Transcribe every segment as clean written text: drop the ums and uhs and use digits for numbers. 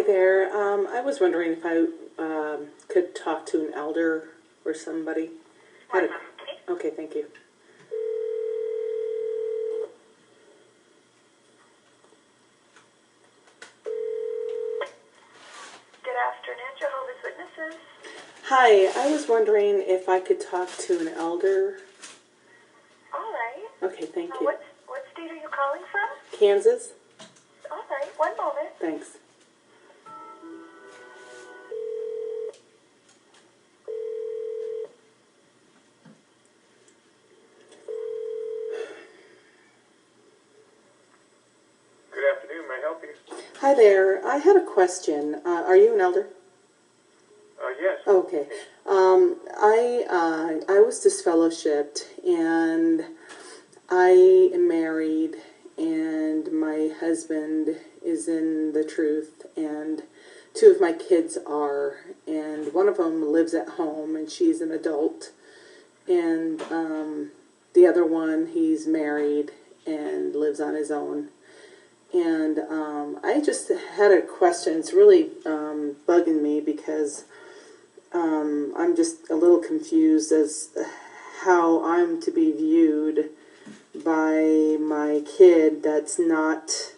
there. I was wondering if I could talk to an elder or somebody. Okay, thank you. Good afternoon, Jehovah's Witnesses. Hi, I was wondering if I could talk to an elder. All right. Okay, thank you. What state are you calling from? Kansas? All right, one moment. Thanks. Good afternoon, may I help you? Hi there. I had a question. Are you an elder? Yes. Okay. I was disfellowshipped, and I am married, and my husband is in the truth, and two of my kids are, and one of them lives at home, and she's an adult, and the other one, he's married and lives on his own. And I just had a question. It's really bugging me because I'm just a little confused as how I'm to be viewed by my kid that's not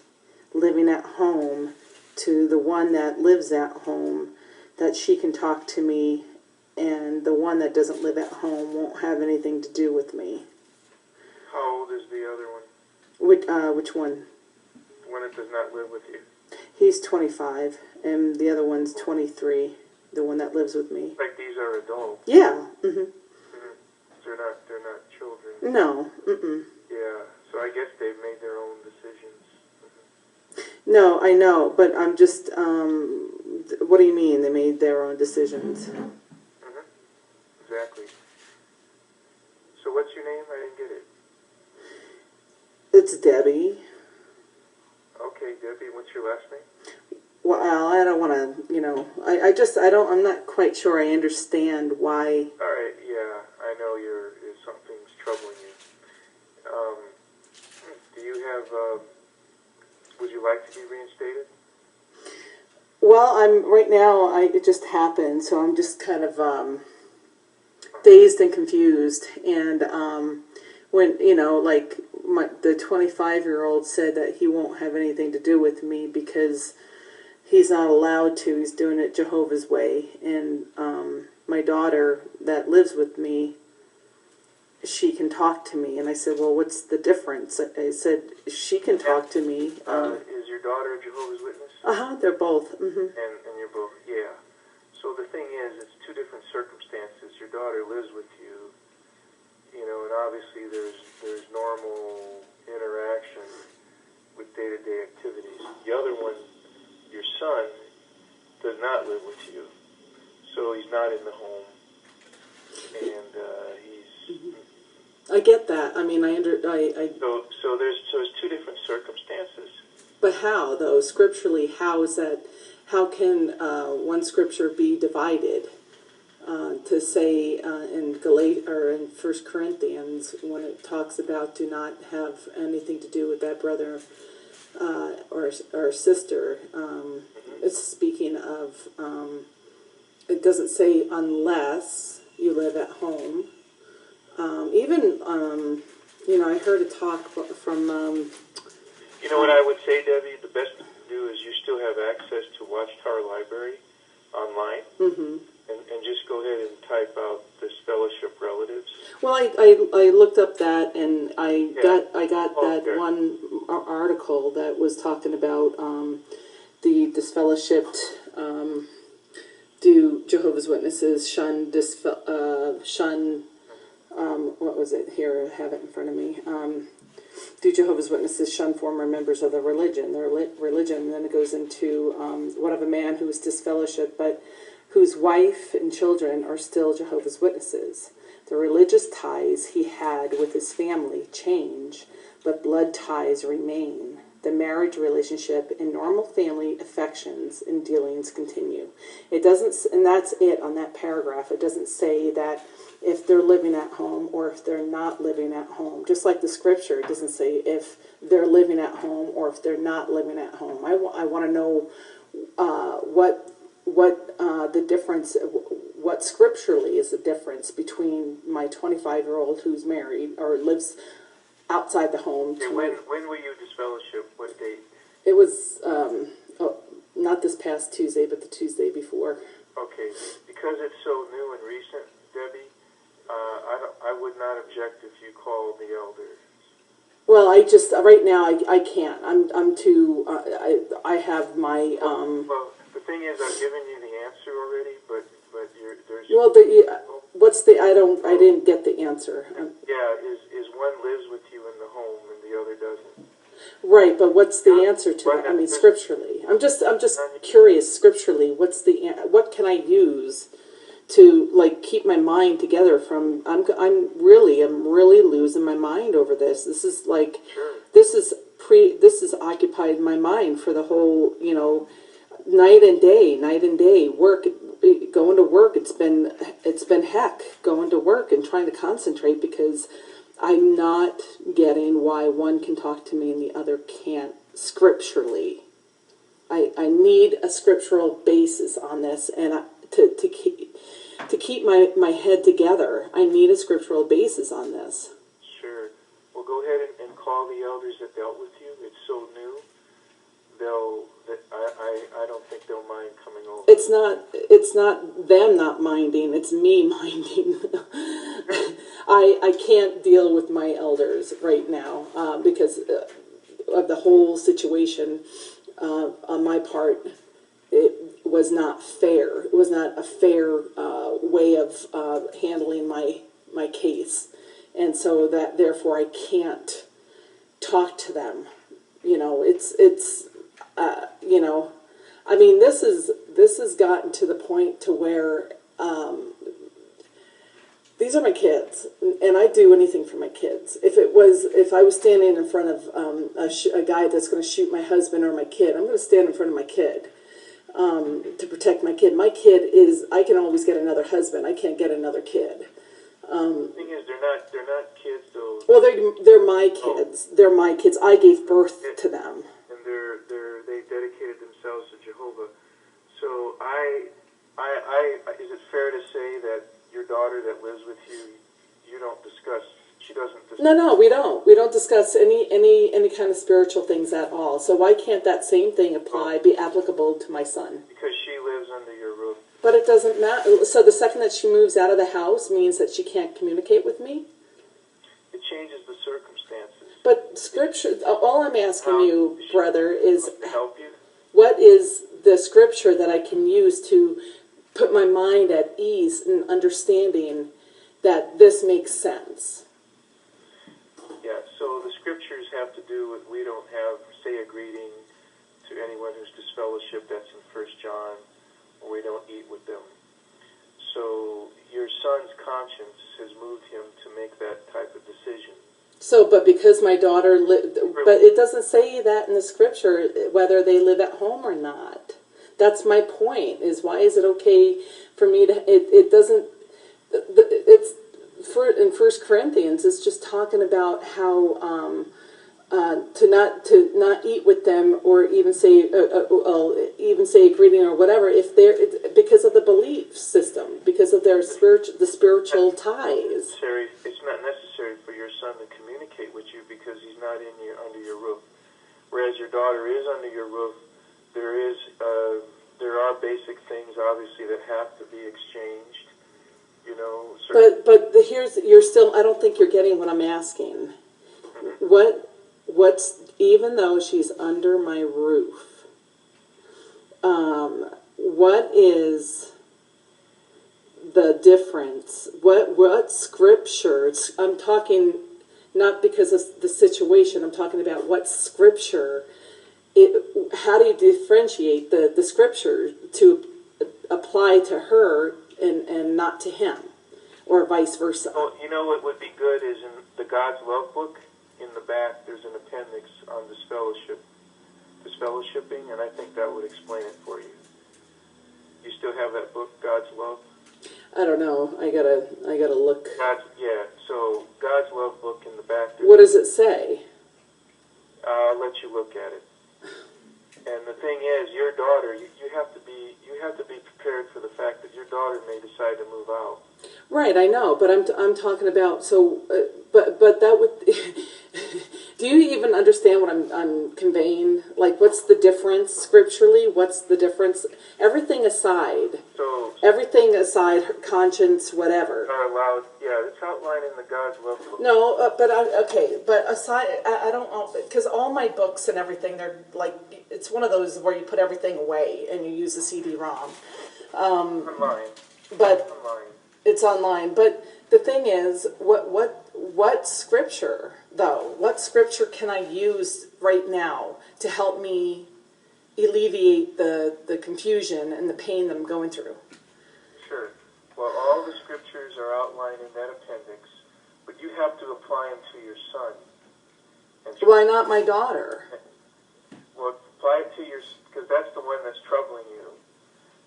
living at home to the one that lives at home, that she can talk to me, and the one that doesn't live at home won't have anything to do with me. How old is the other one? Which one? One that does not live with you. He's 25, and the other one's 23, the one that lives with me. Like these are adults. Yeah. They're not children. No. Yeah. So I guess they've made their own decisions. No, I know, but I'm just. What do you mean they made their own decisions? Exactly. So what's your name? I didn't get it. It's Debbie. Okay, Debbie. What's your last name? Well, I don't want to. I'm not quite sure I understand why. All right. Yeah, I know something's troubling you. Do you have? Would you like to be reinstated? Well, right now. It just happened, so I'm just kind of dazed and confused. And when the 25-year-old said that he won't have anything to do with me because he's not allowed to. He's doing it Jehovah's way. And my daughter that lives with me, she can talk to me. And I said, well, what's the difference? I said, she can talk to me. Is your daughter a Jehovah's Witness? They're both. And you're both, yeah. So the thing is, it's two different circumstances. Your daughter lives with you, and obviously there's normal interaction with day-to-day activities. The other one, your son, does not live with you, so he's not in the home, and he's. I get that. I mean, So there's two different circumstances. But how, though, scripturally? How is that? How can one scripture be divided? To say in in 1 Corinthians, when it talks about do not have anything to do with that brother or sister, it's speaking of. It doesn't say unless you live at home. I heard a talk from. What I would say, Debbie, the best thing to do is you still have access to Watchtower Library online, and just go ahead and type out this fellowship relatives. Well, I looked up that, and I got that one article that was talking about the disfellowshipped. Do Jehovah's Witnesses shun what was it? Here, I have it in front of me. Do Jehovah's Witnesses shun former members of their religion? And then it goes into what of a man who is disfellowshipped, but whose wife and children are still Jehovah's Witnesses. The religious ties he had with his family change, but blood ties remain. The marriage relationship and normal family affections and dealings continue. It doesn't, and that's it on that paragraph. It doesn't say that if they're living at home or if they're not living at home. Just like the scripture, it doesn't say if they're living at home or if they're not living at home. I want to know the difference, what scripturally is the difference between my 25-year-old who's married or lives outside the home. Okay, when will you disfellowship? What date? It was not this past Tuesday, but the Tuesday before. Okay, because it's so new and recent, Debbie, I would not object if you call the elders. Well, I just right now I can't. I'm too. I have my. Well, the thing is, I've given you the answer already, but there's. Well, what's the? I didn't get the answer. Yeah, is one lives with you in the home and the other doesn't. Right, but what's the answer to that? I mean, scripturally. I'm just curious. Scripturally, what can I use to like keep my mind together from? I'm really losing my mind over this. This is like, Sure. this is occupied my mind for the whole, night and day, work, going to work. It's been heck going to work and trying to concentrate because I'm not getting why one can talk to me and the other can't scripturally. I need a scriptural basis on this, and to keep my head together, I need a scriptural basis on this. Sure. Well, go ahead and call the elders that dealt with you. It's so new. I don't think they'll mind coming over. It's not them not minding, it's me minding. I can't deal with my elders right now because of the whole situation on my part. It was not fair. It was not a fair way of handling my case. And so that therefore I can't talk to them. I mean, this has gotten to the point to where these are my kids, and I do anything for my kids. If I was standing in front of a guy that's going to shoot my husband or my kid, I'm going to stand in front of my kid to protect my kid. My kid I can always get another husband. I can't get another kid. The thing is, they're not kids though. Well, they're my kids. They're my kids. I gave birth to them. And they dedicated themselves to Jehovah. So is it fair to say that your daughter that lives with you, she doesn't discuss? No, we don't. We don't discuss any kind of spiritual things at all. So why can't that same thing be applicable to my son? Because she lives under your roof. But it doesn't matter. So the second that she moves out of the house means that she can't communicate with me? It changes the circumstances. But scripture, all I'm asking you, brother, is To help you? what is the scripture that I can use to put my mind at ease and understanding that this makes sense? Yeah, so the scriptures have to do with, we don't say a greeting to anyone who's disfellowshipped, that's in 1 John, or we don't eat with them. So your son's conscience has moved him to make that type of decision. So, but because my daughter but it doesn't say that in the scripture, whether they live at home or not. That's my point, is why is it okay for me to, it doesn't, it's, in 1 Corinthians, it's just talking about how, to not eat with them or even say a greeting or whatever if they're because of the belief system, because of their spiritual ties. It's not necessary for your son to communicate with you because he's not under your roof. Whereas your daughter is under your roof, there are basic things obviously that have to be exchanged. But you're still. I don't think you're getting what I'm asking. Mm-hmm. What's even though she's under my roof, what is the difference? What scriptures? I'm talking not because of the situation. I'm talking about what scripture. How do you differentiate the scripture to apply to her and not to him, or vice versa? Well, what would be good is in the God's Love book. In the back, there's an appendix on disfellowshipping, and I think that would explain it for you. You still have that book, God's Love? I don't know. I gotta look. So God's Love book in the back. What does it say? I'll let you look at it. And the thing is, your daughter, you have to be prepared for the fact that your daughter may decide to move out. Right, I know, but I'm talking about but that would. Do you even understand what I'm conveying? Like, what's the difference scripturally? What's the difference? Everything aside, conscience, whatever. Are allowed, yeah, it's outlined in the God's love book. No, but aside, I don't know, because all my books and everything, they're like, it's one of those where you put everything away and you use the CD-ROM. Online. But Online. it's online. But the thing is, what scripture though? What scripture can I use right now to help me alleviate the confusion and the pain that I'm going through? Sure. Well, all the scriptures are outlined in that appendix, but you have to apply them to your son. And Why not my daughter? Well, apply it to because that's the one that's troubling you,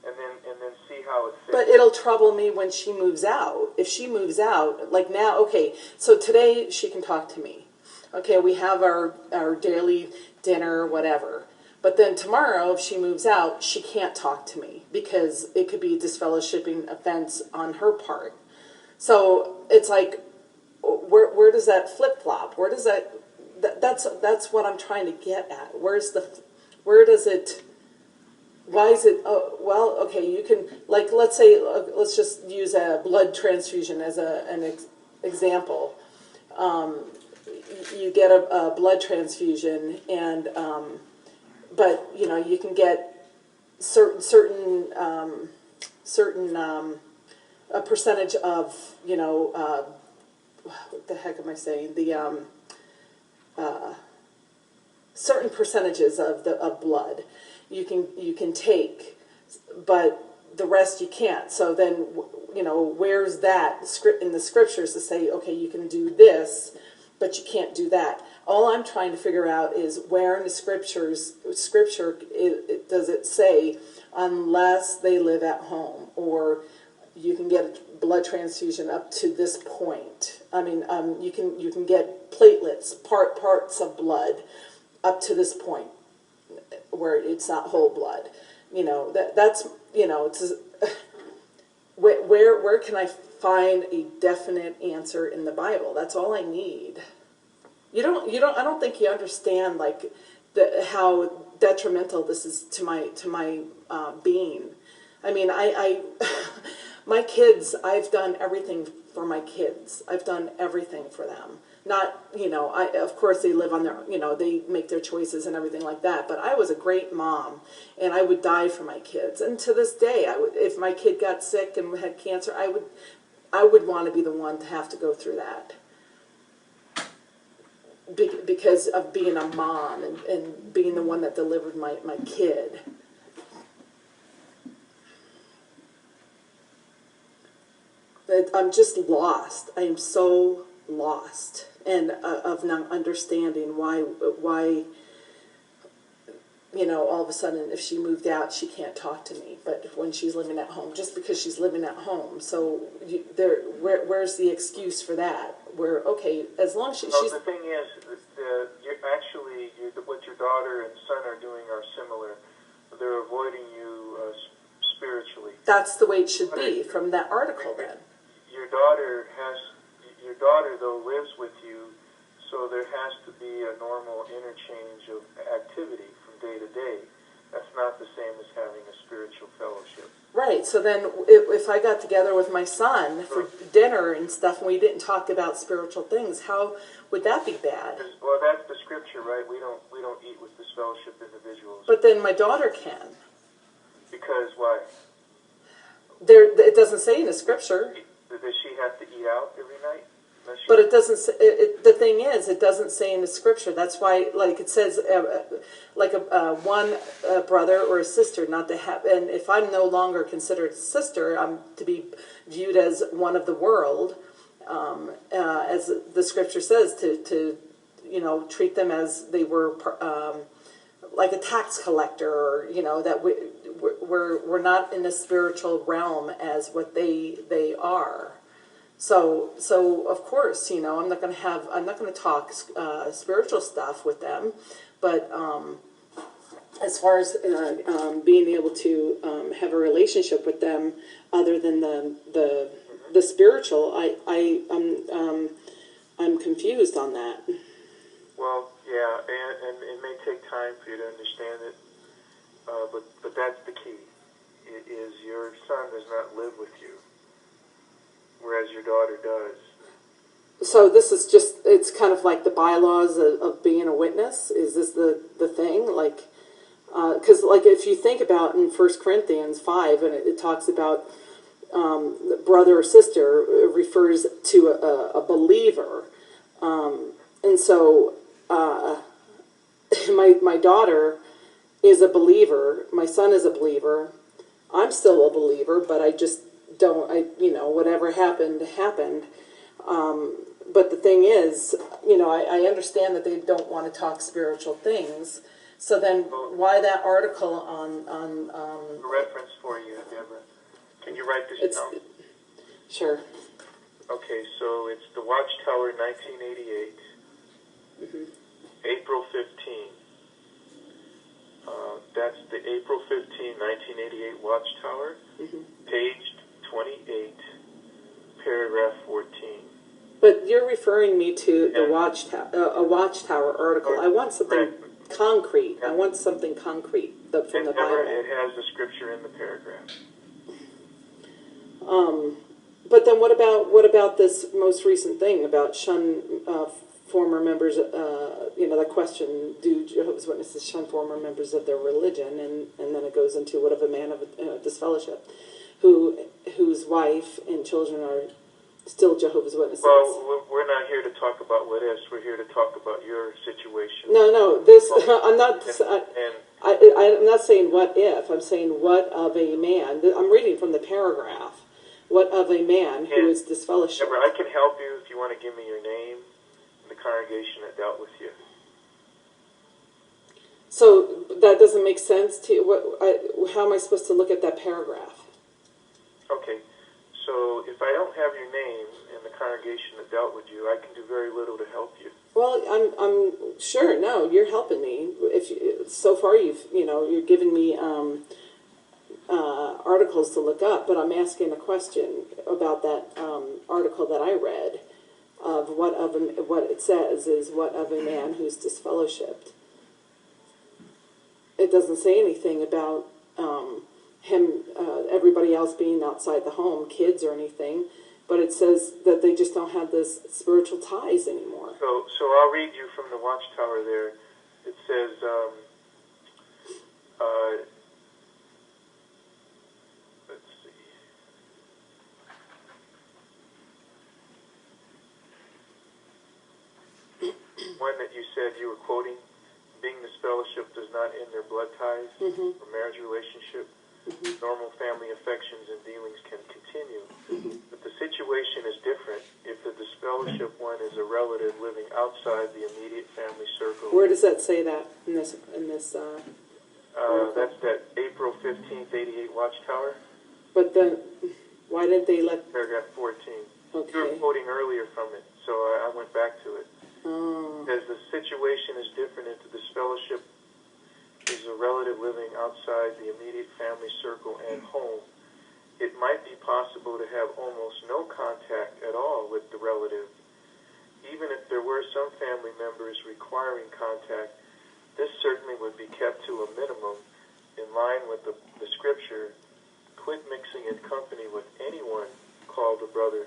and then see how it fits. But it'll trouble me when she moves out. If she moves out, like now, okay, so today she can talk to me. Okay, we have our daily dinner, whatever. But then tomorrow, if she moves out, she can't talk to me because it could be a disfellowshipping offense on her part. So it's like, where does that flip-flop? Where does that's what I'm trying to get at. Where does it, why is it, well, okay, you can, like, let's say, let's just use a blood transfusion as an example. You get a blood transfusion and, but you can get a percentage of what the heck am I saying, certain percentages of blood you can take, but the rest you can't. So then where's that script in the scriptures to say, okay, you can do this, but you can't do that? All I'm trying to figure out is where in the scripture does it say unless they live at home, or you can get a blood transfusion up to this point. I mean, you can get platelets, parts of blood up to this point where it's not whole blood. That's it's where can I find a definite answer in the Bible? That's all I need. I don't think you understand like how detrimental this is to my being. I mean, I my kids, I've done everything for my kids. I've done everything for them. Not, of course they live on their, they make their choices and everything like that. But I was a great mom, and I would die for my kids. And to this day, if my kid got sick and had cancer, I would want to be the one to have to go through that. Because of being a mom and being the one that delivered my kid. I'm just lost. I am so lost, and of not understanding why all of a sudden if she moved out she can't talk to me, but when she's living at home, just because she's living at home, so where's the excuse for that? Where, okay, as long as she's... The thing is, what your daughter and son are doing are similar. They're avoiding you spiritually. That's the way it should be from that article then. Your daughter though lives with you, so there has to be a normal interchange of activity from day to day. That's not the same as having a spiritual fellowship. Right, so then if I got together with my son for dinner and stuff and we didn't talk about spiritual things, how would that be bad? Well, that's the scripture, right? We don't eat with disfellowship individuals. But then my daughter can. Because why? It doesn't say in the scripture. Does she have to eat out every night? But it doesn't. The thing is, it doesn't say in the scripture. That's why, like it says, like one brother or a sister not to have. And if I'm no longer considered a sister, I'm to be viewed as one of the world, as the scripture says, to treat them as they were like a tax collector, or that we're not in the spiritual realm as what they are. So of course, I'm not going to talk spiritual stuff with them, but as far as being able to have a relationship with them, other than the spiritual, I'm confused on that. Well, yeah, and it may take time for you to understand it, but that's the key. It is your son does not live with you, whereas your daughter does. So this is just, it's kind of like the bylaws of being a witness. Is this the thing? Like, because like if you think about in 1 Corinthians 5, and it talks about the brother or sister, it refers to a believer. And so my daughter is a believer. My son is a believer. I'm still a believer, but I just don't, whatever happened, happened. But the thing is, I understand that they don't want to talk spiritual things. So then why that article on A reference for you, Deborah. Can you write this down? Sure. Okay, so it's the Watchtower, 1988, April 15. That's the April 15, 1988 Watchtower, page 28, paragraph 14. But you're referring me to the a Watchtower article. I want something concrete. I want something concrete from the Bible. It has the scripture in the paragraph. But then what about this most recent thing about shun former members? The question: do Jehovah's Witnesses shun former members of their religion? And then it goes into what of a man of disfellowship, whose wife and children are still Jehovah's Witnesses. Well, we're not here to talk about what ifs. We're here to talk about your situation. No. This I'm not. I'm not saying what if. I'm saying what of a man. I'm reading from the paragraph. What of a man who is disfellowshipped? Deborah, I can help you if you want to give me your name and the congregation that dealt with you. So that doesn't make sense to you. How am I supposed to look at that paragraph? Okay, so if I don't have your name and the congregation that dealt with you, I can do very little to help you. Well, I'm sure. No, you're helping me. So far you're giving me articles to look up, but I'm asking a question about that article that I read of what it says is what of a man who's disfellowshipped. It doesn't say anything about him, everybody else being outside the home, kids or anything, but it says that they just don't have this spiritual ties anymore. So I'll read you from the Watchtower there. It says, let's see. One that you said you were quoting, being disfellowship does not end their blood ties or marriage relationship. Normal family affections and dealings can continue. But the situation is different if the disfellowship one is a relative living outside the immediate family circle. Where does that say that in this that's that April 15th, 88 Watchtower. But then, why didn't they let... Paragraph 14. Okay. You were quoting earlier from it, so I went back to it. Oh. As the situation is different if the disfellowship is a relative living outside the immediate family circle and home, it might be possible to have almost no contact at all with the relative. Even if there were some family members requiring contact, this certainly would be kept to a minimum in line with the scripture, quit mixing in company with anyone called a brother,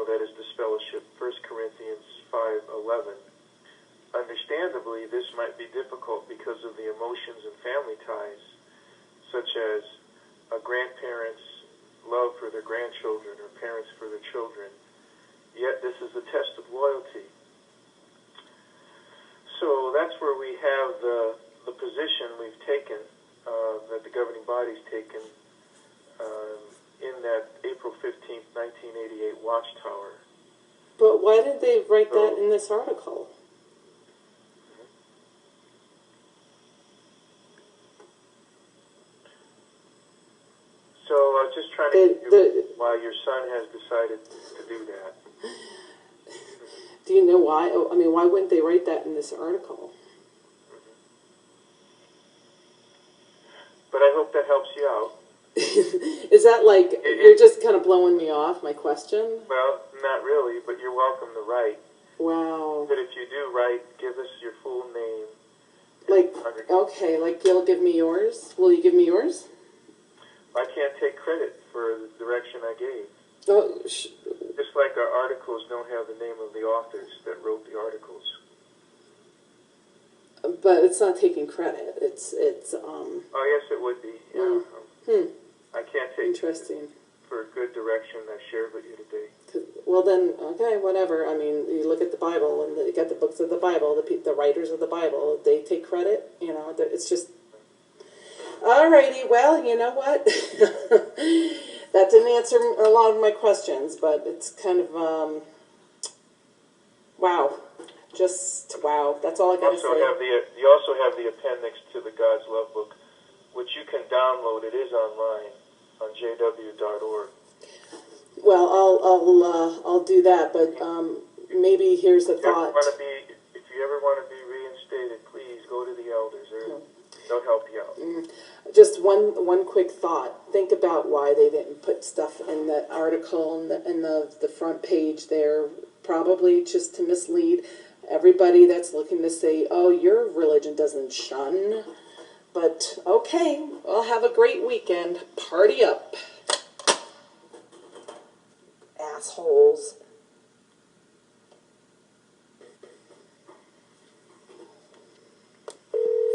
that is disfellowship, 1 Corinthians 5:11. Understandably, this might be difficult because of the emotions and family ties, such as a grandparent's love for their grandchildren or parents for their children. Yet this is a test of loyalty. So that's where we have the position we've taken, that the governing body's taken in that April 15th, 1988 Watchtower. But why did they write that in this article? So I was just trying to give you why your son has decided to do that. Do you know why? I mean, why wouldn't they write that in this article? but I hope that helps you out. Is that like, you're just kind of blowing me off, my question? Well, not really, but you're welcome to write. Wow. But if you do write, give us your full name. Like, okay, like you'll give me yours? Will you give me yours? I can't take credit for the direction I gave. Oh, Just like our articles don't have the name of the authors that wrote the articles. but it's not taking credit. It's Oh, yes, it would be. Yeah. I can't take interesting. for good direction I shared with you today. Well then, okay, whatever. I mean, you look at the Bible, and you got the books of the Bible, the writers of the Bible. They take credit. You know, it's just. Alrighty, well, you know what? That didn't answer a lot of my questions, but it's kind of wow, just wow. That's all I got to say. You also have the appendix to the God's Love book, which you can download. It is online on jw.org. Well, I'll do that, but maybe here's a thought. If you ever want to be reinstated, please go to the elders. They'll help you out. Just one quick thought. Think about why they didn't put stuff in the article in the front page there. Probably just to mislead everybody that's looking to say, oh, your religion doesn't shun. But okay, well, have a great weekend. Party up. Assholes.